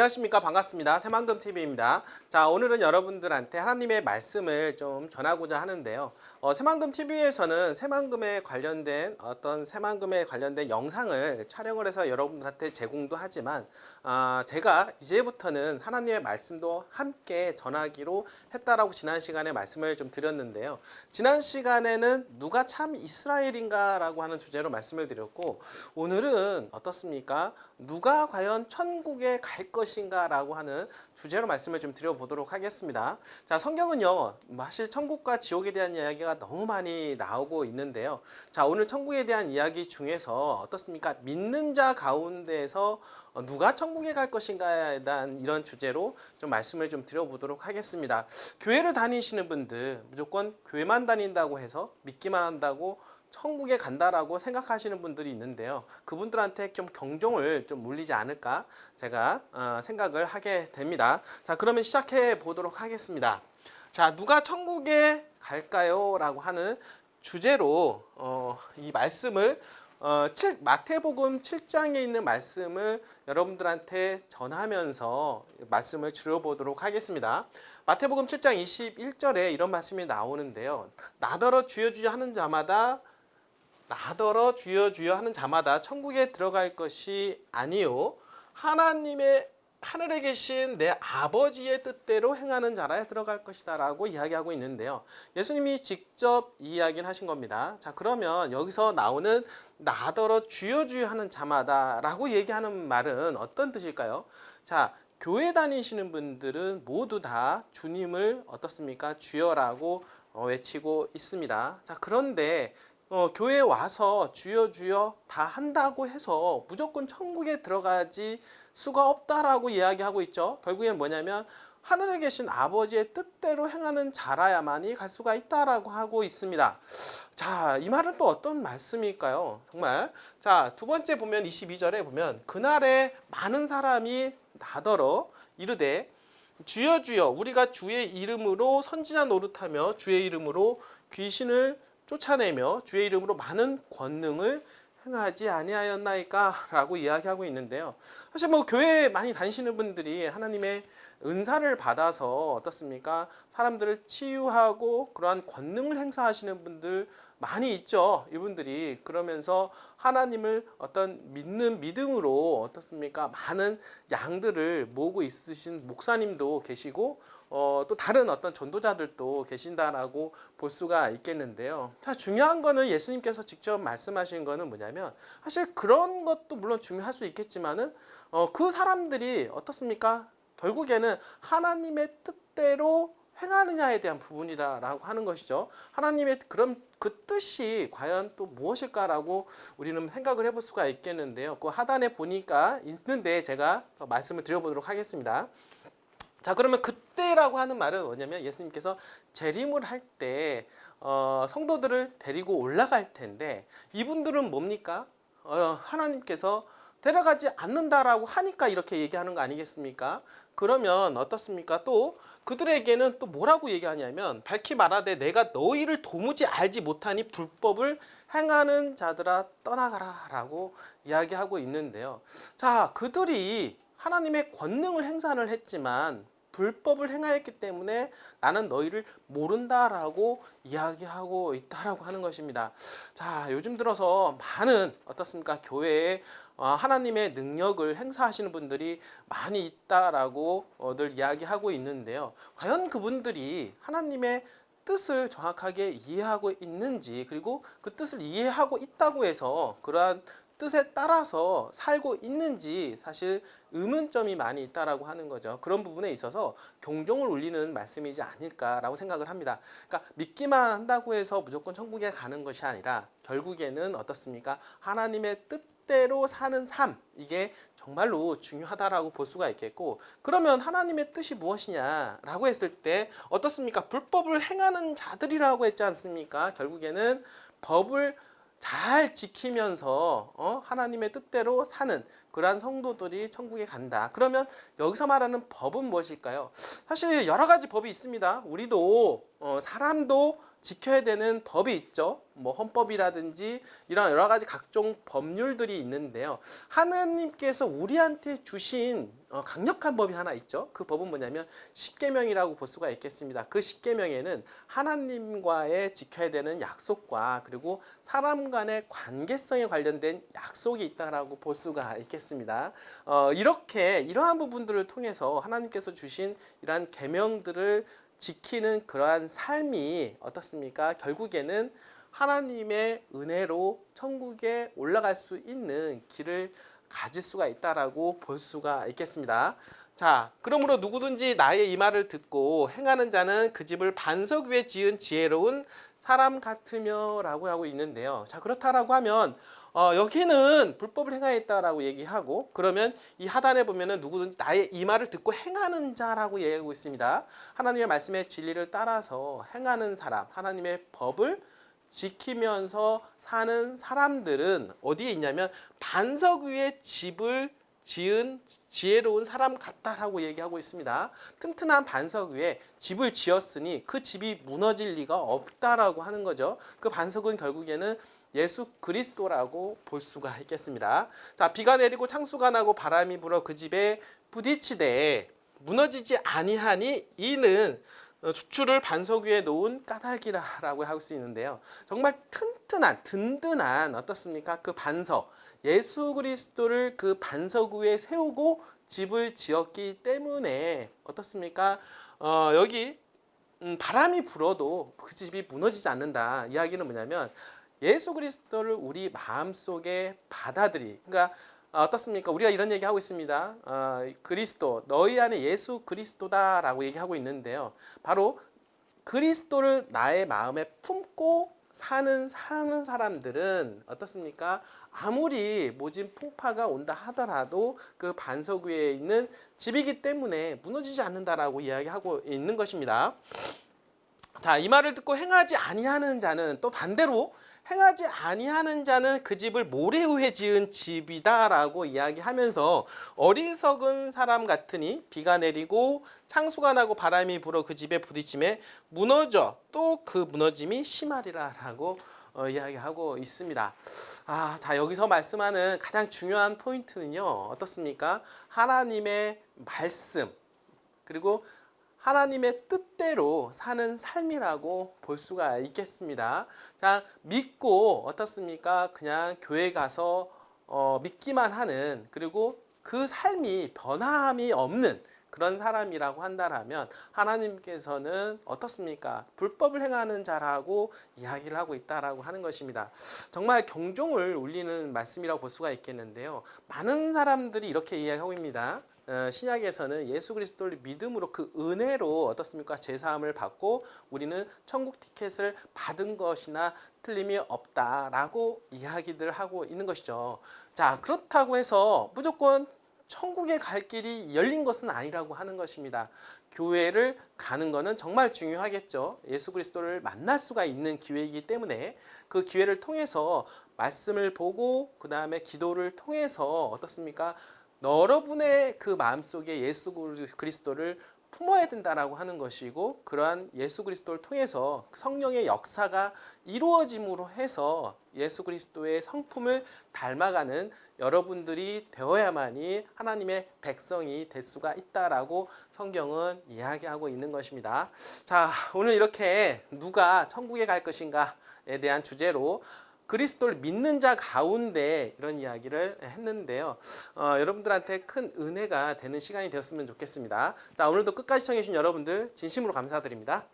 안녕하십니까. 반갑습니다. 새만금TV입니다. 자, 오늘은 여러분들한테 하나님의 말씀을 좀 전하고자 하는데요. 새만금TV에서는 새만금에 관련된 새만금에 관련된 영상을 촬영을 해서 여러분들한테 제공도 하지만 제가 이제부터는 하나님의 말씀도 함께 전하기로 했다라고 지난 시간에 말씀을 좀 드렸는데요. 지난 시간에는 누가 참 이스라엘인가 라고 하는 주제로 말씀을 드렸고, 오늘은 어떻습니까? 누가 과연 천국에 갈 것인가 라고 하는 주제로 말씀을 좀 드려보도록 하겠습니다. 자, 성경은요, 사실 천국과 지옥에 대한 이야기가 너무 많이 나오고 있는데요. 자, 오늘 천국에 대한 이야기 중에서 어떻습니까? 믿는 자 가운데에서 누가 천국에 갈 것인가에 대한 이런 주제로 좀 말씀을 좀 드려보도록 하겠습니다. 교회를 다니시는 분들, 무조건 교회만 다닌다고 해서 믿기만 한다고 천국에 간다라고 생각하시는 분들이 있는데요. 그분들한테 좀 경종을 좀 울리지 않을까 제가 생각을 하게 됩니다. 자, 그러면 시작해 보도록 하겠습니다. 자, 누가 천국에 갈까요? 라고 하는 주제로 이 말씀을 마태복음 7장에 있는 말씀을 여러분들한테 전하면서 말씀을 드려보도록 하겠습니다. 마태복음 7장 21절에 이런 말씀이 나오는데요. 나더러 주여 주여 하는 자마다 나더러 주여 주여 하는 자마다 천국에 들어갈 것이 아니요 하나님의 하늘에 계신 내 아버지의 뜻대로 행하는 자라에 들어갈 것이다 라고 이야기하고 있는데요. 예수님이 직접 이야기를 하신 겁니다. 자, 그러면 여기서 나오는 나더러 주여 주여 하는 자마다 라고 얘기하는 말은 어떤 뜻일까요? 자, 교회 다니시는 분들은 모두 다 주님을 어떻습니까? 주여라고 외치고 있습니다. 자, 그런데 교회에 와서 주여 주여 다 한다고 해서 무조건 천국에 들어가지 수가 없다라고 이야기하고 있죠. 결국엔 뭐냐면 하늘에 계신 아버지의 뜻대로 행하는 자라야만이 갈 수가 있다라고 하고 있습니다. 자, 이 말은 또 어떤 말씀일까요? 정말. 자, 두 번째 보면 22절에 보면 그날에 많은 사람이 나더러 이르되 주여 주여 우리가 주의 이름으로 선지자 노릇하며 주의 이름으로 귀신을 쫓아내며 주의 이름으로 많은 권능을 행하지 아니하였나이까 라고 이야기하고 있는데요. 사실 뭐 교회 많이 다니시는 분들이 하나님의 은사를 받아서 어떻습니까? 사람들을 치유하고 그러한 권능을 행사하시는 분들 많이 있죠. 이분들이 그러면서 하나님을 어떤 믿는 믿음으로 어떻습니까? 많은 양들을 모으고 있으신 목사님도 계시고 또 다른 어떤 전도자들도 계신다라고 볼 수가 있겠는데요. 자, 중요한 거는 예수님께서 직접 말씀하신 거는 뭐냐면 사실 그런 것도 물론 중요할 수 있겠지만은 그 사람들이 어떻습니까? 결국에는 하나님의 뜻대로 행하느냐에 대한 부분이다라고 하는 것이죠. 하나님의 그런 그 뜻이 과연 또 무엇일까라고 우리는 생각을 해볼 수가 있겠는데요. 그 하단에 보니까 있는데 제가 말씀을 드려보도록 하겠습니다. 자, 그러면 그때라고 하는 말은 뭐냐면 예수님께서 재림을 할 때 성도들을 데리고 올라갈 텐데 이분들은 뭡니까? 하나님께서 데려가지 않는다라고 하니까 이렇게 얘기하는 거 아니겠습니까? 그러면 어떻습니까? 또 그들에게는 또 뭐라고 얘기하냐면 밝히 말하되 내가 너희를 도무지 알지 못하니 불법을 행하는 자들아 떠나가라 라고 이야기하고 있는데요. 자, 그들이 하나님의 권능을 행사를 했지만 불법을 행하였기 때문에 나는 너희를 모른다라고 이야기하고 있다라고 하는 것입니다. 자, 요즘 들어서 많은 어떻습니까? 교회에 하나님의 능력을 행사하시는 분들이 많이 있다라고 늘 이야기하고 있는데요. 과연 그분들이 하나님의 뜻을 정확하게 이해하고 있는지, 그리고 그 뜻을 이해하고 있다고 해서 그러한 뜻에 따라서 살고 있는지 사실 의문점이 많이 있다라고 하는 거죠. 그런 부분에 있어서 경종을 울리는 말씀이지 않을까라고 생각을 합니다. 그러니까 믿기만 한다고 해서 무조건 천국에 가는 것이 아니라 결국에는 어떻습니까? 하나님의 뜻대로 사는 삶, 이게 정말로 중요하다라고 볼 수가 있겠고, 그러면 하나님의 뜻이 무엇이냐라고 했을 때 어떻습니까? 불법을 행하는 자들이라고 했지 않습니까? 결국에는 법을 잘 지키면서 하나님의 뜻대로 사는 그러한 성도들이 천국에 간다. 그러면 여기서 말하는 법은 무엇일까요? 사실 여러 가지 법이 있습니다. 우리도 사람도 지켜야 되는 법이 있죠. 뭐 헌법이라든지 이런 여러 가지 각종 법률들이 있는데요. 하나님께서 우리한테 주신 강력한 법이 하나 있죠. 그 법은 뭐냐면 십계명이라고 볼 수가 있겠습니다. 그 십계명에는 하나님과의 지켜야 되는 약속과 그리고 사람 간의 관계성에 관련된 약속이 있다라고 볼 수가 있겠습니다. 이렇게 이러한 부분들을 통해서 하나님께서 주신 이러한 계명들을 지키는 그러한 삶이 어떻습니까? 결국에는 하나님의 은혜로 천국에 올라갈 수 있는 길을 가질 수가 있다라고 볼 수가 있겠습니다. 자, 그러므로 누구든지 나의 이 말을 듣고 행하는 자는 그 집을 반석 위에 지은 지혜로운 사람 같으며라고 하고 있는데요. 자, 그렇다라고 하면 여기는 불법을 행하였다라고 얘기하고, 그러면 이 하단에 보면은 누구든지 나의 이 말을 듣고 행하는 자라고 얘기하고 있습니다. 하나님의 말씀의 진리를 따라서 행하는 사람, 하나님의 법을 지키면서 사는 사람들은 어디에 있냐면 반석 위에 집을 지은 지혜로운 사람 같다라고 얘기하고 있습니다. 튼튼한 반석 위에 집을 지었으니 그 집이 무너질 리가 없다라고 하는 거죠. 그 반석은 결국에는 예수 그리스도라고 볼 수가 있겠습니다. 자, 비가 내리고 창수가 나고 바람이 불어 그 집에 부딪히되 무너지지 아니하니 이는 주추를 반석 위에 놓은 까닭이라고 할 수 있는데요. 정말 튼튼한 든든한 어떻습니까? 그 반석, 예수 그리스도를 그 반석 위에 세우고 집을 지었기 때문에 어떻습니까? 여기 바람이 불어도 그 집이 무너지지 않는다. 이야기는 뭐냐면 예수 그리스도를 우리 마음속에 그러니까 어떻습니까? 우리가 이런 얘기하고 있습니다. 그리스도, 너희 안에 예수 그리스도다라고 얘기하고 있는데요. 바로 그리스도를 나의 마음에 품고 사는 사람들은 어떻습니까? 아무리 모진 풍파가 온다 하더라도 그 반석 위에 있는 집이기 때문에 무너지지 않는다라고 이야기하고 있는 것입니다. 자, 이 말을 듣고 행하지 아니하는 자는 또 반대로 행하지 아니하는 자는 그 집을 모래 위에 지은 집이다라고 이야기하면서 어리석은 사람 같으니 비가 내리고 창수가 나고 바람이 불어 그 집에 부딪힘에 무너져 또 그 무너짐이 심하리라라고 이야기하고 있습니다. 자, 여기서 말씀하는 가장 중요한 포인트는요. 어떻습니까? 하나님의 말씀 그리고 하나님의 뜻대로 사는 삶이라고 볼 수가 있겠습니다. 자, 믿고 어떻습니까? 그냥 교회 가서 믿기만 하는 그리고 그 삶이 변함이 없는 그런 사람이라고 한다면 하나님께서는 어떻습니까? 불법을 행하는 자라고 이야기를 하고 있다라고 하는 것입니다. 정말 경종을 울리는 말씀이라고 볼 수가 있겠는데요. 많은 사람들이 이렇게 이야기하고 있습니다. 신약에서는 예수 그리스도를 믿음으로 그 은혜로 어떻습니까? 제사함을 받고 우리는 천국 티켓을 받은 것이나 틀림이 없다라고 이야기들 하고 있는 것이죠. 자, 그렇다고 해서 무조건 천국에 갈 길이 열린 것은 아니라고 하는 것입니다. 교회를 가는 것은 정말 중요하겠죠. 예수 그리스도를 만날 수가 있는 기회이기 때문에 그 기회를 통해서 말씀을 보고 그 다음에 기도를 통해서 어떻습니까? 여러분의 그 마음속에 예수 그리스도를 품어야 된다라고 하는 것이고 그러한 예수 그리스도를 통해서 성령의 역사가 이루어짐으로 해서 예수 그리스도의 성품을 닮아가는 여러분들이 되어야만이 하나님의 백성이 될 수가 있다라고 성경은 이야기하고 있는 것입니다. 자, 오늘 이렇게 누가 천국에 갈 것인가에 대한 주제로 그리스도를 믿는 자 가운데 이런 이야기를 했는데요. 여러분들한테 큰 은혜가 되는 시간이 되었으면 좋겠습니다. 자, 오늘도 끝까지 시청해 주신 여러분들 진심으로 감사드립니다.